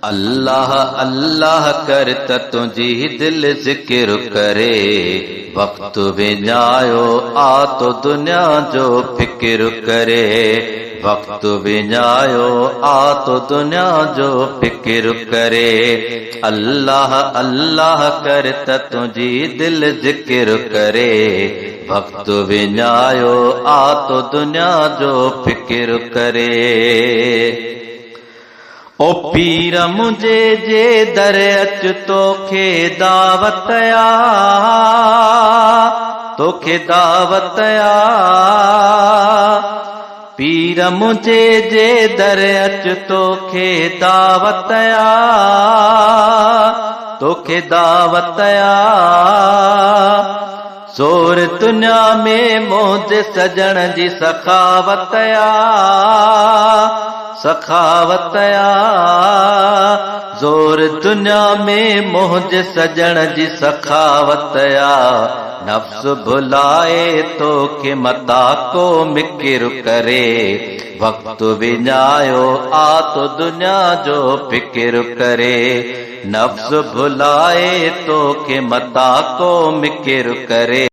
अल्लाह अल्लाह करता तुझी दिल जिक्र करे, वक्त विञायो आ तो दुनिया जो फिक्र करे। वक्त विञायो आ तो दुनिया जो फिक्र करे। अल्लाह अल्लाह करता तुझी दिल जिक्र करे, वक्त विञायो आ तो दुनिया जो फिक्र करे। ओ पीर मुझे जे दर अच तोखे दावत आ, तोखे दावत आ। पीर मुझे जे दर अच तोखे दावत आ, तोखे दावत आ। ज़ोर दुनिया में मुझे सजण जी सखावत आ, सखावत आ। ज़ोर दुनिया में मुझे सजण जी सखावत आ। नफ्स भुलाए तो के मता को मिक्र करे, वक्त विञायो आ तो दुनिया जो फिक्र करे। नफ्स भुलाए तो के मता को मिक्र करे।